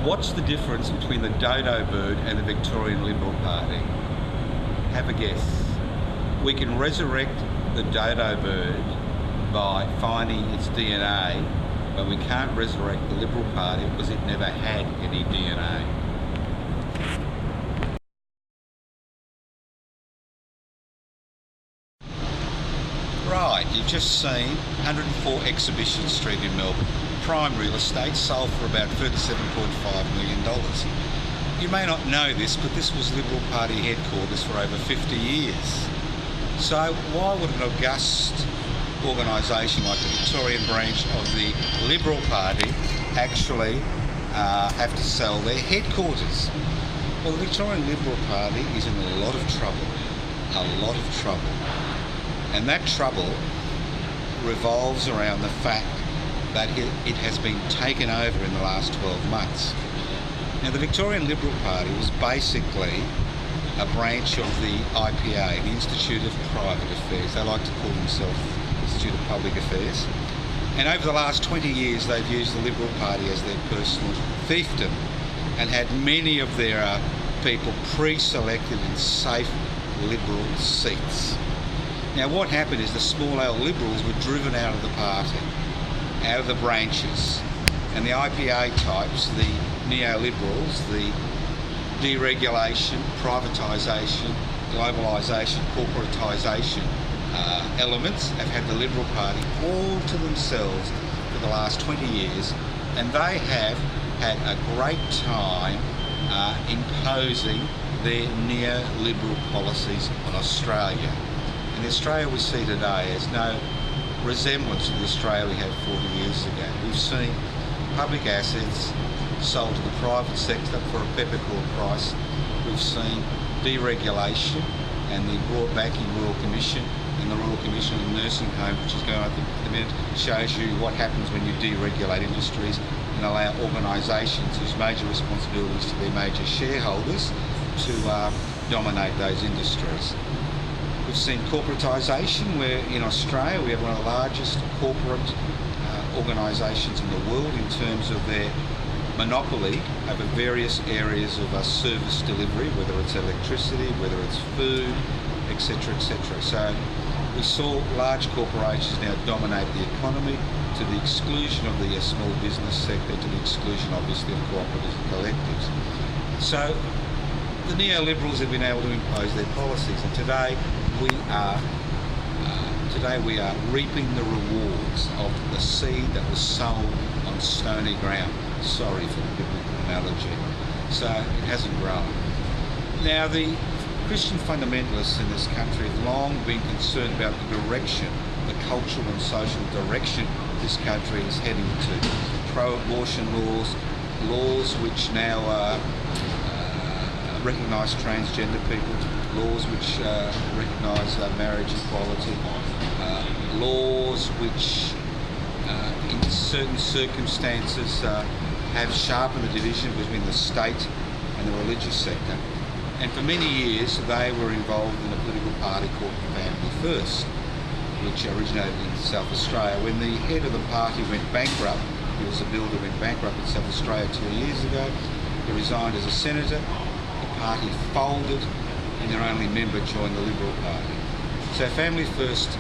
What's the difference between the dodo bird and the Victorian Liberal Party? Have a guess. We can resurrect the dodo bird by finding its DNA, but we can't resurrect the Liberal Party because it never had any DNA. Right, you've just seen 104 Exhibition Street in Melbourne. Prime real estate, sold for about $37.5 million. You may not know this, but this was Liberal Party headquarters for over 50 years. So why would an august organisation like the Victorian branch of the Liberal Party actually have to sell their headquarters? Well, the Victorian Liberal Party is in a lot of trouble. And that trouble revolves around the fact that it has been taken over in the last 12 months. Now, the Victorian Liberal Party was basically a branch of the IPA, the Institute of Private Affairs. They like to call themselves Institute of Public Affairs. And over the last 20 years, they've used the Liberal Party as their personal fiefdom and had many of their people pre-selected in safe Liberal seats. Now, what happened is the small L Liberals were driven out of the party, out of the branches, and the IPA types, the neoliberals, the deregulation, privatisation, globalisation, corporatisation elements have had the Liberal Party all to themselves for the last 20 years, and they have had a great time imposing their neoliberal policies on Australia. And the Australia we see today has no resemblance to the Australia we had 40 years ago. We've seen public assets sold to the private sector for a peppercorn price. We've seen deregulation and the brought back in Royal Commission, and the Royal Commission on nursing homes, which is going on at the minute, shows you what happens when you deregulate industries and allow organisations whose major responsibility is to their major shareholders to dominate those industries. We've seen corporatisation, where in Australia we have one of the largest corporate organisations in the world in terms of their monopoly over various areas of service delivery, whether it's electricity, whether it's food, etc., etc. So we saw large corporations now dominate the economy to the exclusion of the small business sector, to the exclusion obviously of cooperatives and collectives. So the neoliberals have been able to impose their policies, and today we are reaping the rewards of the seed that was sown on stony ground. Sorry for the biblical analogy. So it hasn't grown. Now, the Christian fundamentalists in this country have long been concerned about the direction, the cultural and social direction this country is heading to. Pro-abortion laws, laws which now recognise transgender people, laws which recognise marriage equality, laws which in certain circumstances have sharpened the division between the state and the religious sector. And for many years they were involved in a political party called Family First, which originated in South Australia. When the head of the party went bankrupt, he was a builder, went bankrupt in South Australia 2 years ago, he resigned as a senator, the party folded, and their only member joined the Liberal Party. So Family First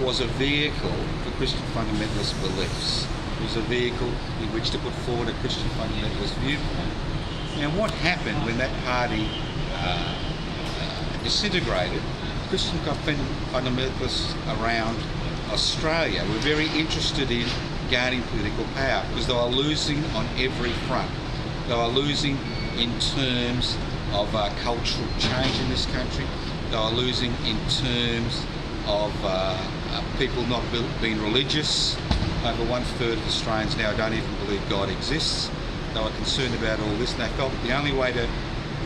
was a vehicle for Christian fundamentalist beliefs. It was a vehicle in which to put forward a Christian fundamentalist viewpoint. Now, what happened when that party disintegrated? Christian fundamentalists around Australia were very interested in gaining political power because they were losing on every front. They were losing in terms of cultural change in this country. They were losing in terms of people not being religious. Over 1/3 of Australians now don't even believe God exists. They were concerned about all this, and they felt that the only way to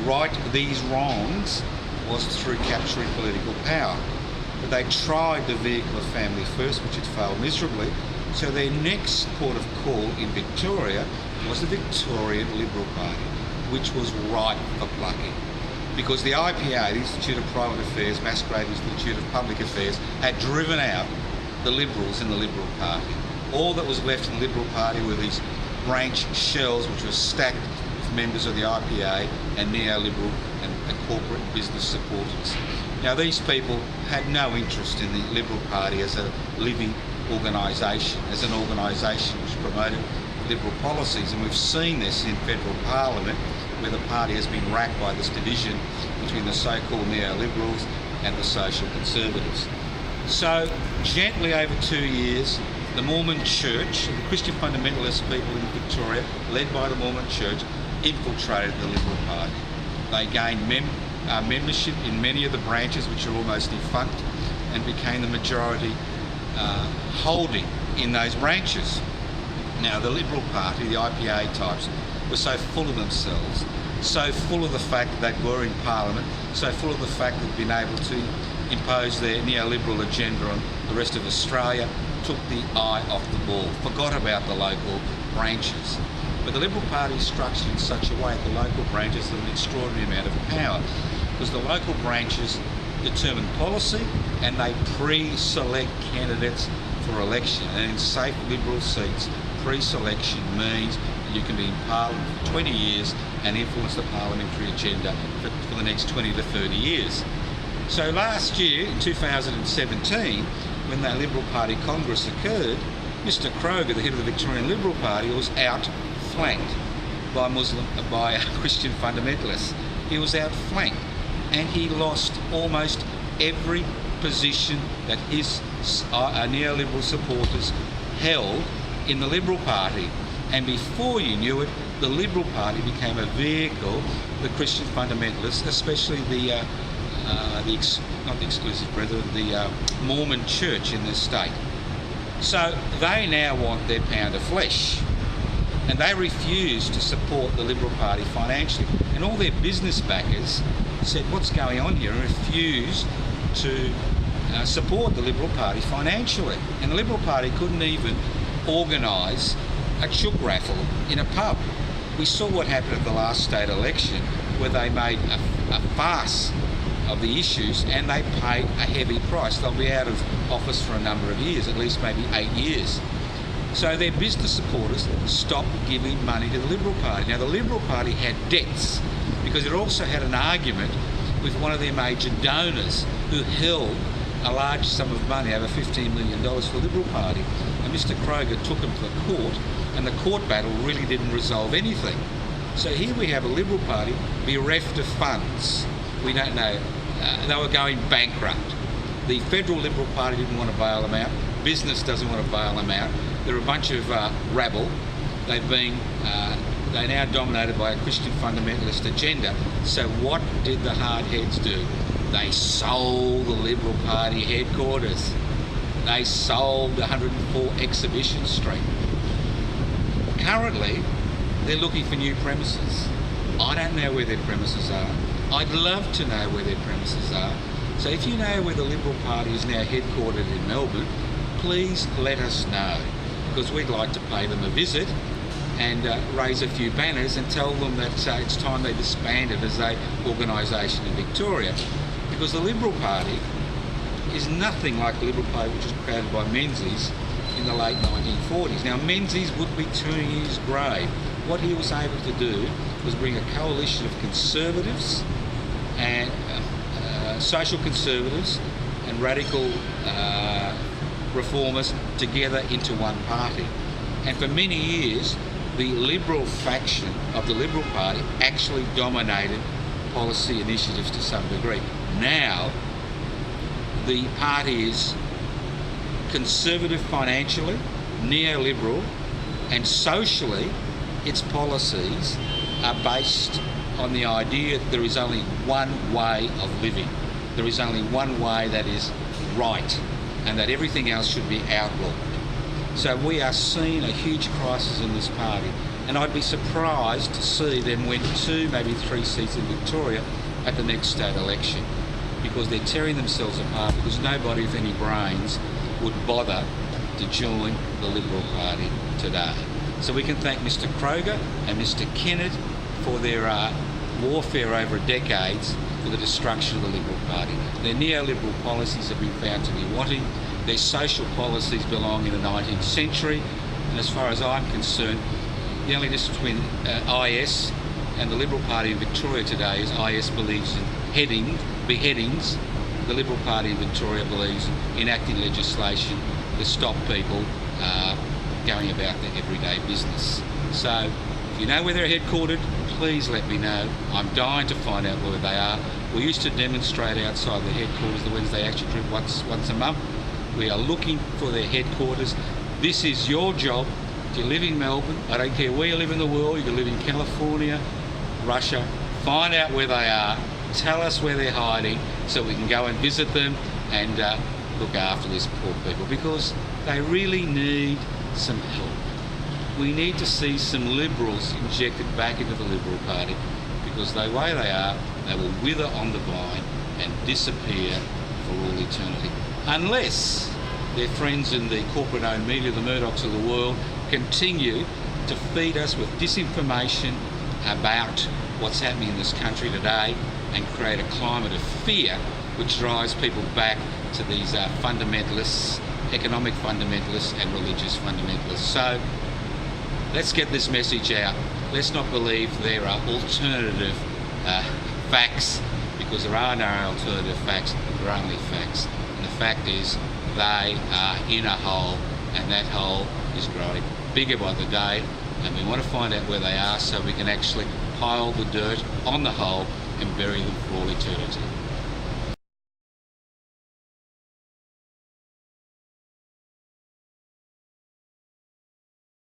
right these wrongs was through capturing political power. But they tried the vehicle of Family First, which had failed miserably. So their next port of call in Victoria was the Victorian Liberal Party, which was ripe for plucking. Because the IPA, the Institute of Private Affairs, masquerading as the Institute of Public Affairs, had driven out the Liberals in the Liberal Party. All that was left in the Liberal Party were these branch shells which were stacked members of the IPA and neoliberal and corporate business supporters. Now, these people had no interest in the Liberal Party as a living organisation, as an organisation which promoted Liberal policies, and we've seen this in federal parliament, where the party has been racked by this division between the so-called neoliberals and the social conservatives. So, gently over 2 years, the Mormon Church, the Christian fundamentalist people in Victoria, led by the Mormon Church, infiltrated the Liberal Party. They gained membership in many of the branches, which are almost defunct, and became the majority holding in those branches. Now, the Liberal Party, the IPA types, were so full of themselves, so full of the fact that they were in Parliament, so full of the fact that they'd been able to impose their neoliberal agenda on the rest of Australia, took the eye off the ball, forgot about the local branches. But the Liberal Party is structured in such a way that the local branches have an extraordinary amount of power, because the local branches determine policy and they pre-select candidates for election. And in safe Liberal seats, pre-selection means you can be in Parliament for 20 years and influence the parliamentary agenda for the next 20 to 30 years. So last year, in 2017, when the Liberal Party Congress occurred, Mr Kroger, the head of the Victorian Liberal Party, was outflanked by Christian fundamentalists. He was outflanked, and he lost almost every position that his neoliberal supporters held in the Liberal Party. And before you knew it, the Liberal Party became a vehicle for the Christian fundamentalists, especially not the exclusive brethren, the Mormon Church in the state. So they now want their pound of flesh, and they refuse to support the Liberal Party financially. And all their business backers said, what's going on here, and refused to support the Liberal Party financially. And the Liberal Party couldn't even organise a chook raffle in a pub. We saw what happened at the last state election, where they made a farce of the issues and they paid a heavy price. They'll be out of office for a number of years, at least maybe 8 years. So their business supporters stopped giving money to the Liberal Party. Now, the Liberal Party had debts because it also had an argument with one of their major donors who held a large sum of money, over $15 million, for the Liberal Party. And Mr Kroger took him to court, and the court battle really didn't resolve anything. So here we have a Liberal Party bereft of funds. We don't know. They were going bankrupt. The federal Liberal Party didn't want to bail them out. Business doesn't want to bail them out. They're a bunch of rabble. They're now dominated by a Christian fundamentalist agenda. So what did the hardheads do? They sold the Liberal Party headquarters. They sold 104 Exhibition Street. Currently, they're looking for new premises. I don't know where their premises are. I'd love to know where their premises are. So if you know where the Liberal Party is now headquartered in Melbourne, please let us know, because we'd like to pay them a visit and raise a few banners and tell them that it's time they disbanded as an organisation in Victoria. Because the Liberal Party is nothing like the Liberal Party which was created by Menzies in the late 1940s. Now, Menzies would be turning in his grave. What he was able to do was bring a coalition of conservatives and social conservatives and radical reformers together into one party. And for many years, the Liberal faction of the Liberal Party actually dominated policy initiatives to some degree. Now, the party is conservative financially, neoliberal, and socially, its policies are based on the idea that there is only one way of living. There is only one way that is right, and that everything else should be outlawed. So we are seeing a huge crisis in this party, and I'd be surprised to see them win 2, maybe 3 seats in Victoria at the next state election, because they're tearing themselves apart, because nobody with any brains would bother to join the Liberal Party today. So we can thank Mr Kroger and Mr Kennett for their warfare over decades for the destruction of the Liberal Party. Their neoliberal policies have been found to be wanting. Their social policies belong in the 19th century. And as far as I'm concerned, the only difference between IS And the Liberal Party in Victoria today, as IS believes in beheadings, the Liberal Party in Victoria believes in enacting legislation to stop people going about their everyday business. So if you know where they're headquartered, please let me know. I'm dying to find out where they are. We used to demonstrate outside the headquarters the Wednesday Action Trip once a month. We are looking for their headquarters. This is your job. If you live in Melbourne, I don't care where you live in the world, you can live in California, Russia, find out where they are, tell us where they're hiding so we can go and visit them and look after these poor people, because they really need some help. We need to see some Liberals injected back into the Liberal Party, because the way they are, they will wither on the vine and disappear for all eternity. Unless their friends in the corporate-owned media, the Murdochs of the world, continue to feed us with disinformation about what's happening in this country today and create a climate of fear which drives people back to these fundamentalists, economic fundamentalists and religious fundamentalists. So let's get this message out. Let's not believe there are alternative facts, because there are no alternative facts, there are only facts. And the fact is they are in a hole, and that hole is growing bigger by the day, and we want to find out where they are so we can actually pile the dirt on the hole and bury them for all eternity.